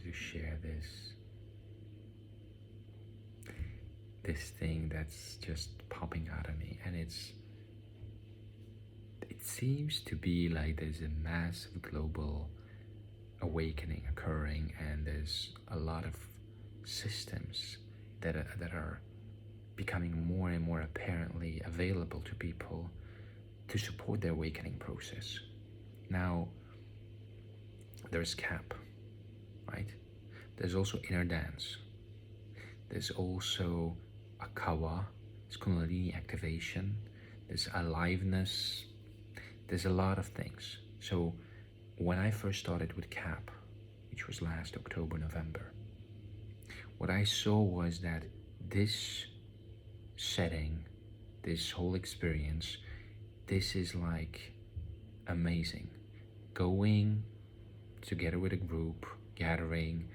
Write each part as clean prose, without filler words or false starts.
to share this thing that's just popping out of me, and it seems to be like there's a massive global awakening occurring, and there's a lot of systems that are becoming more and more apparently available to people to support their awakening process. Now, there's KAP, right? There's also inner dance. There's also AKAWA, it's kundalini activation. There's aliveness. There's a lot of things. So when I first started with KAP, which was last October, November, what I saw was that this setting, this whole experience, this is like amazing. Going together with a group, gathering,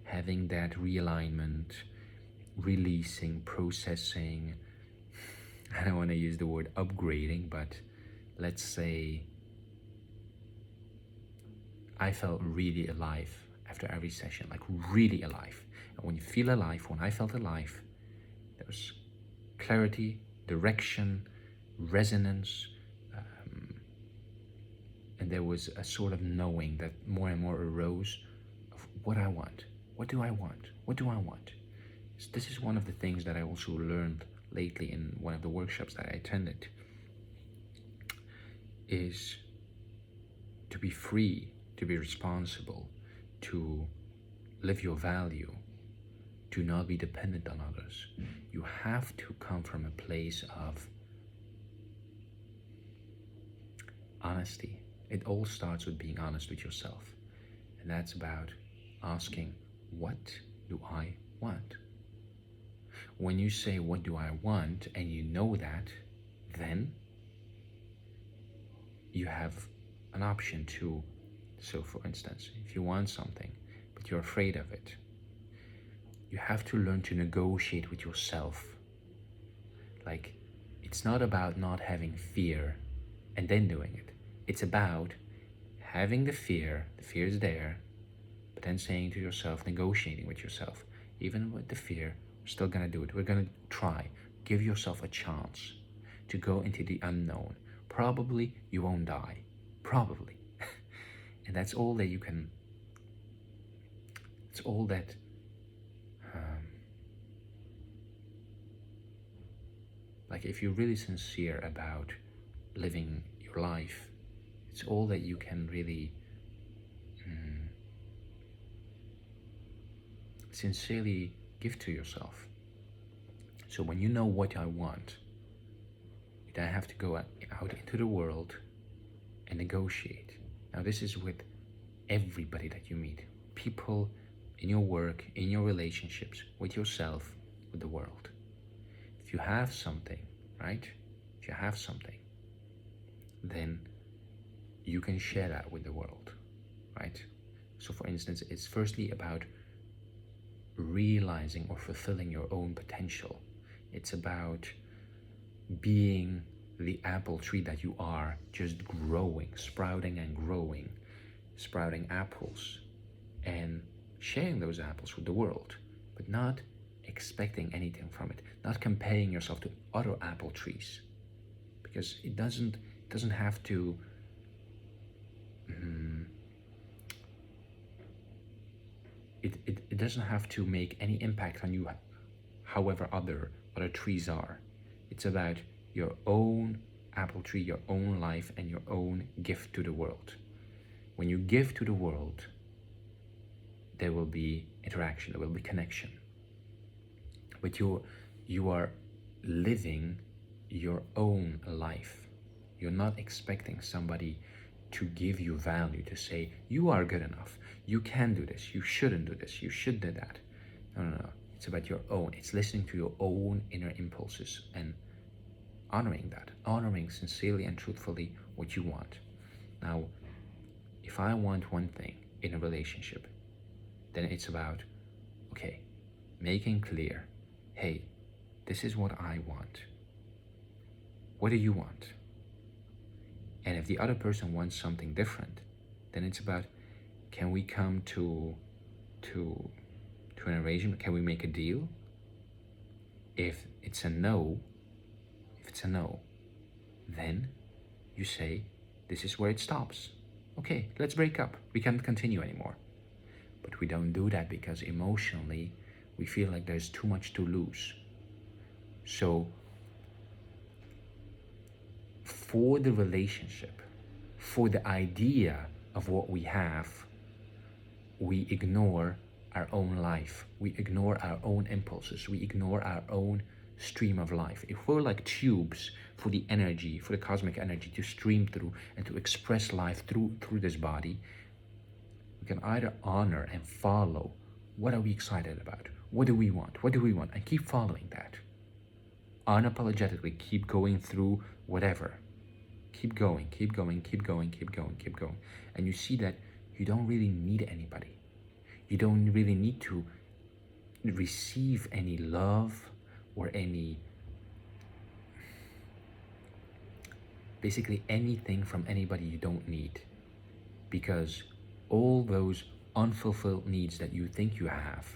having that realignment, releasing, processing. I don't want to use the word upgrading, but let's say I felt really alive after every session, like really alive. And when you feel alive, when I felt alive, there was clarity, direction, resonance, and there was a sort of knowing that more and more arose of what I want. What do I want? What do I want? So this is one of the things that I also learned lately in one of the workshops that I attended, is to be free, to be responsible, to live your value, to not be dependent on others. You have to come from a place of honesty. It all starts with being honest with yourself. And that's about asking, what do I want? When you say, what do I want, and you know that, then you have an option to, so for instance, if you want something, but you're afraid of it, you have to learn to negotiate with yourself. Like, it's not about not having fear and then doing it. It's about having the fear is there, but then saying to yourself, negotiating with yourself, even with the fear, we're still gonna do it. We're gonna try. Give yourself a chance to go into the unknown. Probably you won't die. Probably. And that's all that you can, it's all that like if you're really sincere about living your life, it's all that you can really sincerely give to yourself. So when you know what I want, you then have to go out into the world and negotiate. Now this is with everybody that you meet. People in your work, in your relationships, with yourself, with the world. If you have something, right? If you have something, then you can share that with the world, right? So for instance, it's firstly about realizing or fulfilling your own potential. It's about being the apple tree that you are, just growing, sprouting and growing, sprouting apples, and sharing those apples with the world, but not expecting anything from it, not comparing yourself to other apple trees, because it doesn't have to it doesn't have to make any impact on you, however other trees are. It's about your own apple tree, your own life, and your own gift to the world. When you give to the world, there will be interaction, there will be connection. But you are living your own life. You're not expecting somebody to give you value, to say, you are good enough, you can do this, you shouldn't do this, you should do that. No. It's about your own. It's listening to your own inner impulses and honoring that, honoring sincerely and truthfully what you want. Now, if I want one thing in a relationship, then it's about, okay, making clear, hey, this is what I want. What do you want? And if the other person wants something different, then it's about, can we come to to an arrangement? Can we make a deal? If it's a no, then you say, this is where it stops. Okay, let's break up. We can't continue anymore. But we don't do that because emotionally we feel like there's too much to lose. So for the relationship, for the idea of what we have, we ignore our own life. We ignore our own impulses. We ignore our own stream of life. If we're like tubes for the energy, for the cosmic energy to stream through and to express life through this body, we can either honor and follow what are we excited about? What do we want? What do we want? And keep following that. Unapologetically keep going through whatever. Keep going, keep going, keep going, keep going, keep going. And you see that you don't really need anybody. You don't really need to receive any love or any, basically anything from anybody you don't need. Because all those unfulfilled needs that you think you have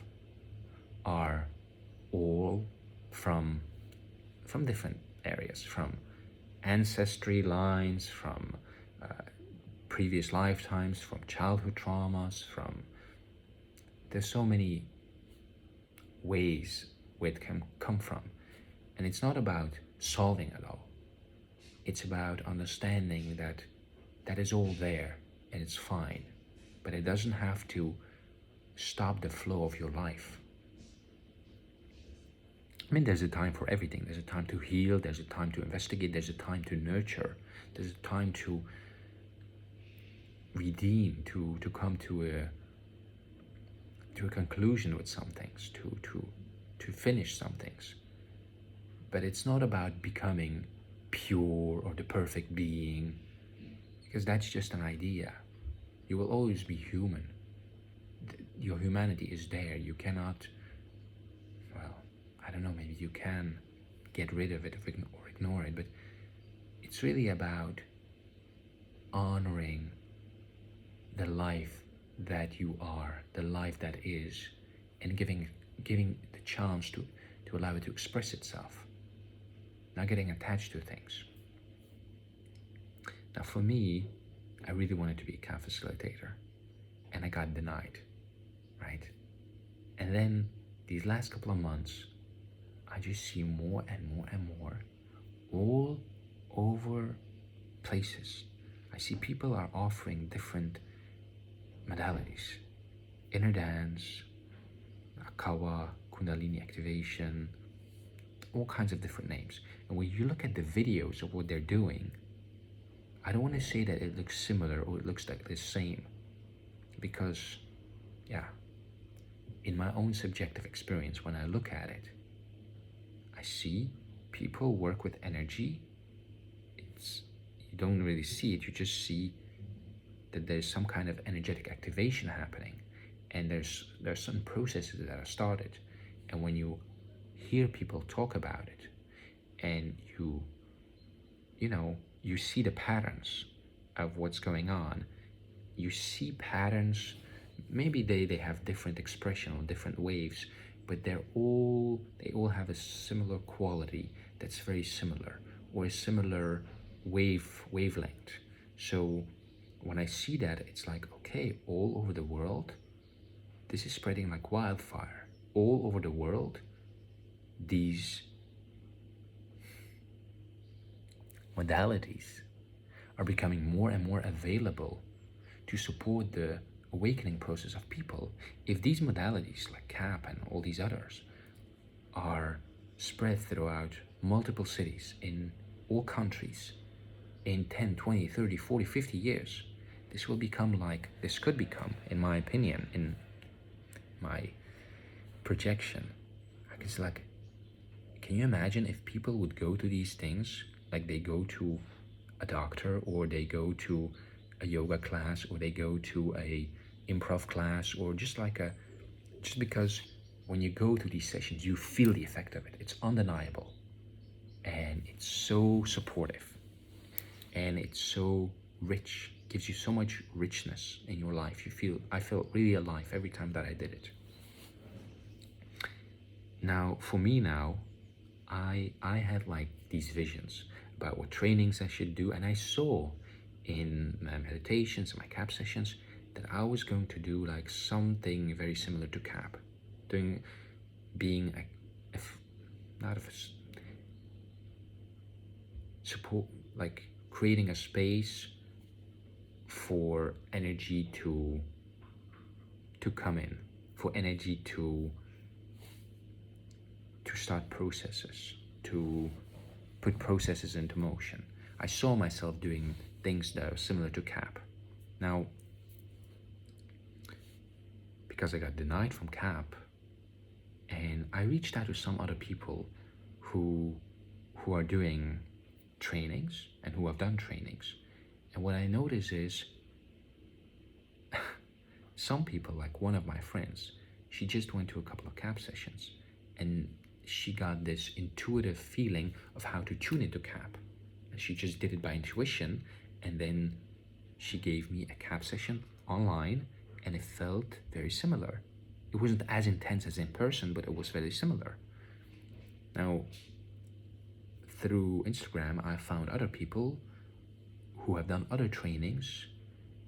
are all from different areas, from ancestry lines, from previous lifetimes, from childhood traumas, from, there's so many ways where it can come from. And it's not about solving it all. It's about understanding that that is all there and it's fine, but it doesn't have to stop the flow of your life. I mean, there's a time for everything. There's a time to heal, there's a time to investigate, there's a time to nurture, there's a time to redeem, to come to a conclusion with some things, to finish some things. But it's not about becoming pure or the perfect being, because that's just an idea. You will always be human. Your humanity is there. You cannot, well, I don't know, maybe you can get rid of it or ignore it, but it's really about honoring the life that you are, the life that is, and giving the chance to allow it to express itself, not getting attached to things. Now for me, I really wanted to be a KAP facilitator, and I got denied, right? And then these last couple of months, I just see more and more and more all over places. I see people are offering different modalities, inner dance, AKAWA, kundalini activation, all kinds of different names. And when you look at the videos of what they're doing, I don't want to say that it looks similar or it looks like the same, because, yeah, in my own subjective experience, when I look at it, I see people work with energy. You don't really see it, you just see that there's some kind of energetic activation happening, and there's some processes that are started. And when you hear people talk about it, and you see the patterns of what's going on, you see patterns, maybe they have different expression or different waves, but they all have a similar quality that's very similar, or a similar wavelength. So when I see that, it's like, okay, all over the world, this is spreading like wildfire. All over the world, these modalities are becoming more and more available to support the awakening process of people. If these modalities like KAP and all these others are spread throughout multiple cities in all countries in 10, 20, 30, 40, 50 years, this could become, in my opinion, in my projection, it's like, can you imagine if people would go to these things, like they go to a doctor, or they go to a yoga class, or they go to a improv class, or just because when you go to these sessions, you feel the effect of it. It's undeniable, and it's so supportive, and it's so rich, gives you so much richness in your life. I felt really alive every time that I did it. Now, for me now, I had like these visions about what trainings I should do, and I saw in my meditations and my KAP sessions that I was going to do like something very similar to KAP, being not of a support, like creating a space for energy to come in, for energy to start processes, to put processes into motion. I saw myself doing things that are similar to KAP. Now, because I got denied from KAP, and I reached out to some other people who are doing trainings and who have done trainings. And what I notice is some people, like one of my friends, she just went to a couple of KAP sessions and she got this intuitive feeling of how to tune into KAP. And she just did it by intuition, and then she gave me a KAP session online, and it felt very similar. It wasn't as intense as in person, but it was very similar. Now, through Instagram, I found other people who have done other trainings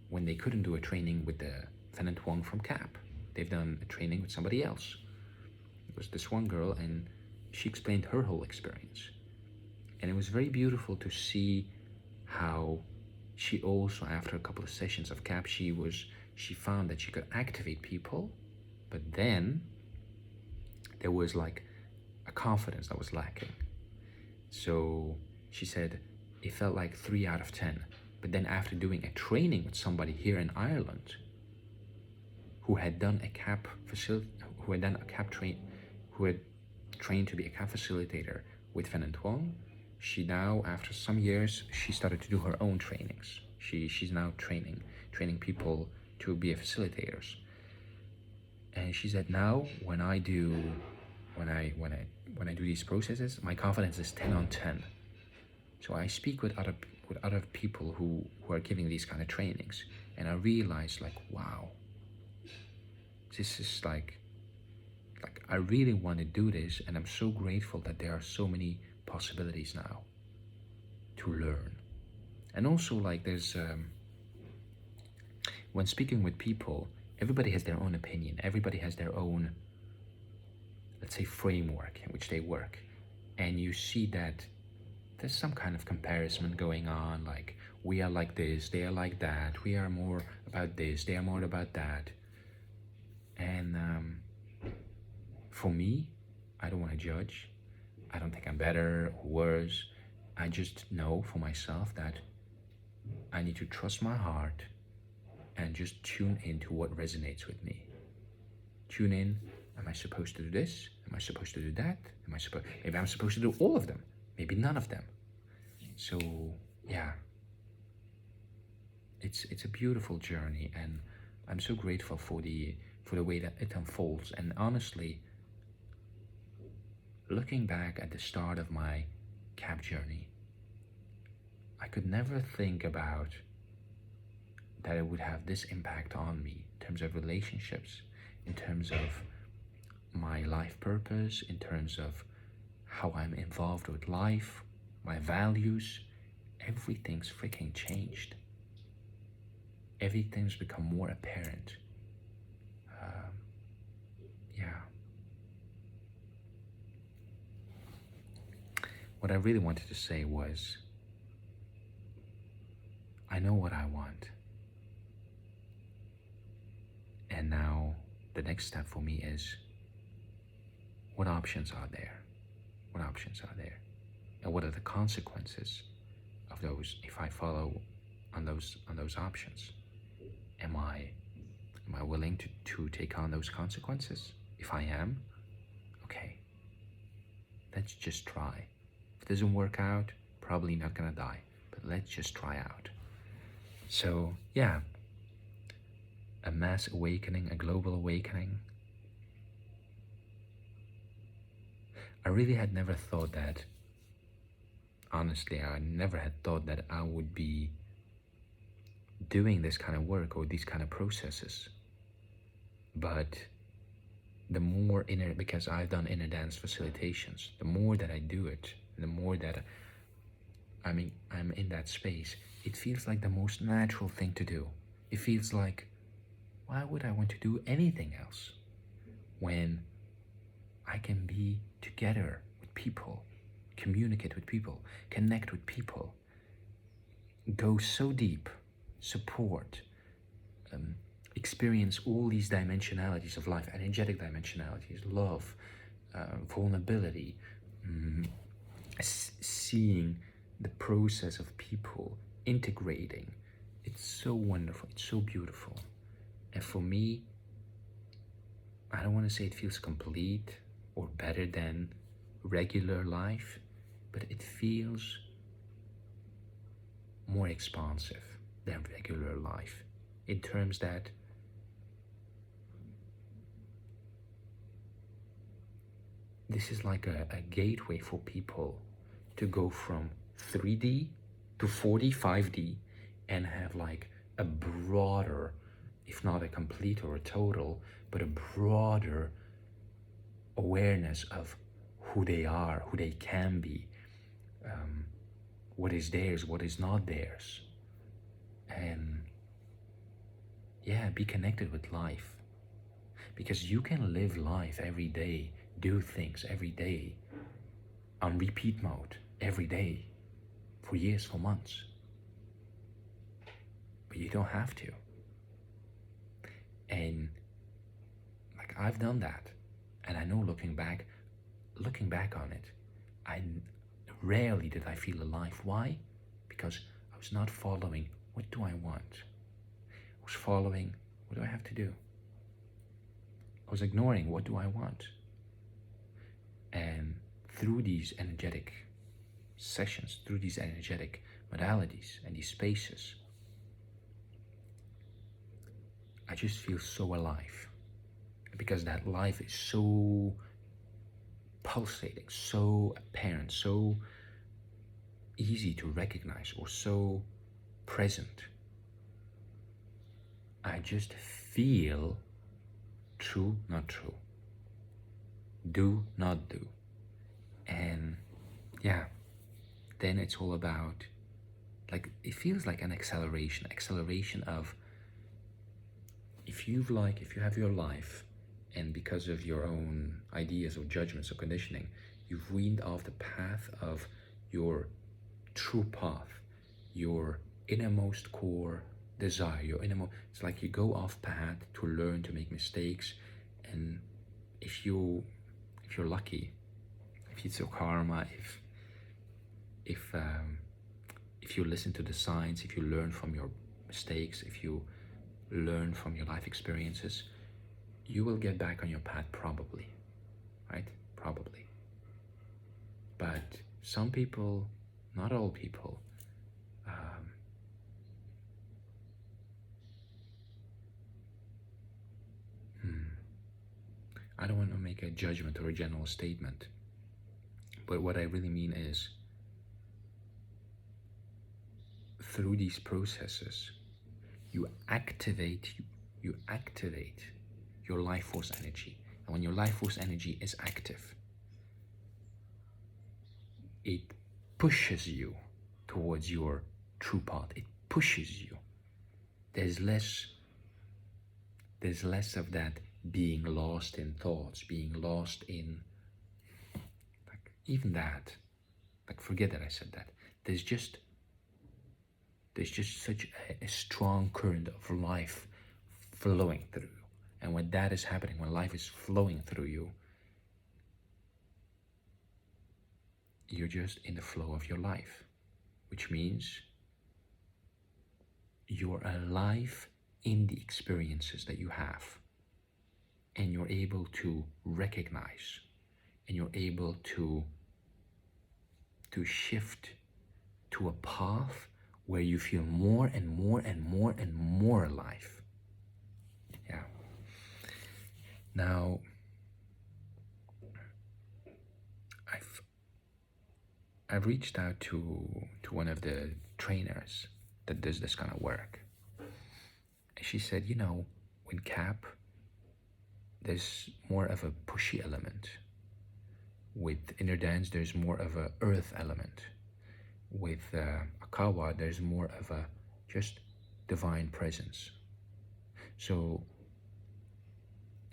when they couldn't do a training with the Fan Wong from KAP. They've done a training with somebody else. It was this one girl, and she explained her whole experience. And it was very beautiful to see how she also, after a couple of sessions of KAP, she found that she could activate people, but then there was like a confidence that was lacking. So she said it felt like 3 out of 10. But then after doing a training with somebody here in Ireland who had done a KAP who had trained to be a KAP facilitator with Fan Wong, she now, after some years, she started to do her own trainings. She's now training people to be facilitators. And she said, now when I do these processes, my confidence is 10 on 10. So I speak with other people who are giving these kind of trainings, and I realized like, wow, this is like I really want to do this, and I'm so grateful that there are so many possibilities now to learn. And also like there's when speaking with people, everybody has their own opinion, everybody has their own, let's say, framework in which they work, and you see that there's some kind of comparison going on, like we are like this, they are like that, we are more about this, they are more about that. And for me, I don't want to judge. I don't think I'm better or worse. I just know for myself that I need to trust my heart and just tune into what resonates with me. Tune in, am I supposed to do this? Am I supposed to do that? Maybe I'm supposed to do all of them, maybe none of them. So yeah, it's a beautiful journey, and I'm so grateful for the way that it unfolds. And honestly, looking back at the start of my KAP journey, I could never think about that it would have this impact on me in terms of relationships, in terms of my life purpose, in terms of how I'm involved with life, my values. Everything's freaking changed. Everything's become more apparent. Yeah. What I really wanted to say was, I know what I want. And now the next step for me is, what options are there? What options are there? And what are the consequences of those if I follow on those options? Am I willing to take on those consequences? If I am, okay, let's just try. If it doesn't work out, probably not gonna die, but let's just try out. So yeah, a mass awakening, a global awakening. I really had never thought that, honestly, I never had thought that I would be doing this kind of work or these kind of processes. But the more inner, because I've done inner dance facilitations, the more that I do it, the more that I'm in that space, it feels like the most natural thing to do. It feels like, why would I want to do anything else when I can be together with people, communicate with people, connect with people, go so deep, support, experience all these dimensionalities of life, energetic dimensionalities, love, vulnerability, seeing the process of people integrating. It's so wonderful, it's so beautiful. And for me, I don't want to say it feels complete or better than regular life, but it feels more expansive than regular life, in terms that this is like a gateway for people to go from 3D to 4D, 5D, and have like a broader, if not a complete or a total, but a broader awareness of who they are, who they can be, what is theirs, what is not theirs. And yeah, be connected with life. Because you can live life every day, do things every day, on repeat mode, every day, for years, for months. But you don't have to. And like, I've done that. And I know looking back on it, rarely did I feel alive. Why? Because I was not following, what do I want? I was following, what do I have to do? I was ignoring, what do I want? And through these energetic sessions, through these energetic modalities and these spaces, I just feel so alive. Because that life is so pulsating, so apparent, so easy to recognize, or so present. I just feel true, not true. Do, not do. And yeah, then it's all about, like, it feels like an acceleration of, if you have your life, and because of your own ideas or judgments or conditioning, you've weaned off the path of your true path, your innermost core desire, it's like you go off path to learn, to make mistakes. And if you're lucky, if it's your karma, if you listen to the signs, if you learn from your mistakes, if you learn from your life experiences, you will get back on your path, probably, right? Probably. But some people, not all people, I don't want to make a judgment or a general statement, but what I really mean is, through these processes, you activate your life force energy. And when your life force energy is active, it pushes you towards your true path. It pushes you. There's less of that being lost in thoughts, being lost in, like, even that, like, forget that I said that. There's just such a strong current of life flowing through. And when that is happening, when life is flowing through you, you're just in the flow of your life, which means you're alive in the experiences that you have, and you're able to recognize, and you're able to shift to a path where you feel more and more and more and more alive. Yeah. Now, I've reached out to one of the trainers that does this kind of work, she said, you know, in KAP, there's more of a pushy element. With inner dance, there's more of a earth element. With AKAWA, there's more of a just divine presence. So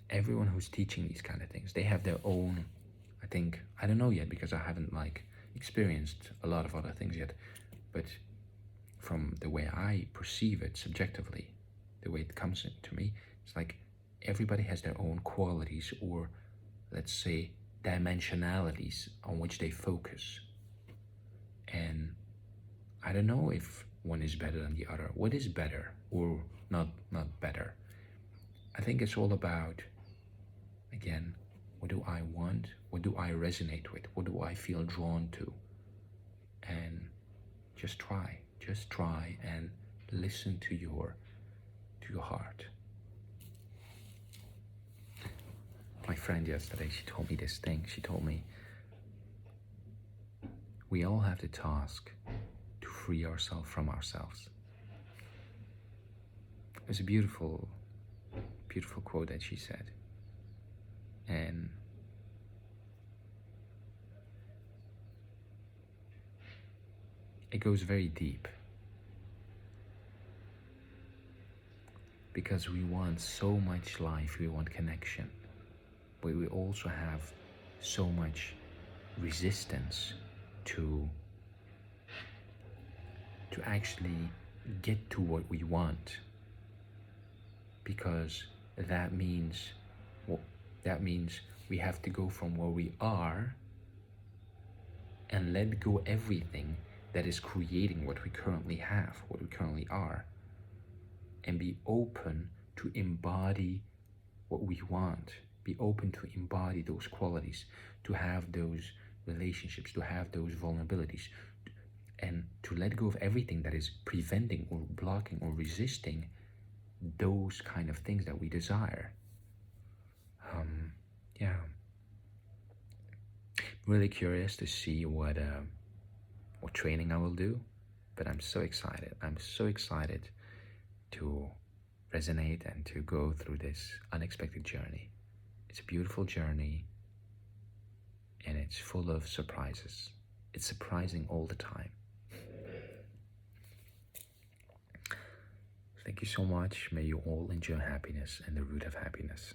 everyone who's teaching these kind of things, they have their own, I think, I don't know yet because I haven't like experienced a lot of other things yet, but from the way I perceive it subjectively, the way it comes to me, it's like everybody has their own qualities, or let's say dimensionalities on which they focus. And I don't know if one is better than the other. What is better or not better? I think it's all about, again, what do I want? What do I resonate with? What do I feel drawn to? And just try and listen to your heart. My friend yesterday, she told me this thing. She told me, we all have the task to free ourselves from ourselves. It was a beautiful quote that she said. And it goes very deep. Because we want so much life, we want connection, but we also have so much resistance to actually get to what we want, because that means we have to go from where we are and let go everything that is creating what we currently have, what we currently are, and be open to embody what we want, be open to embody those qualities, to have those relationships, to have those vulnerabilities, and to let go of everything that is preventing or blocking or resisting those kind of things that we desire. Yeah. Really curious to see what training I will do, but I'm so excited. I'm so excited to resonate and to go through this unexpected journey. It's a beautiful journey, and it's full of surprises. It's surprising all the time. Thank you so much. May you all enjoy happiness and the root of happiness.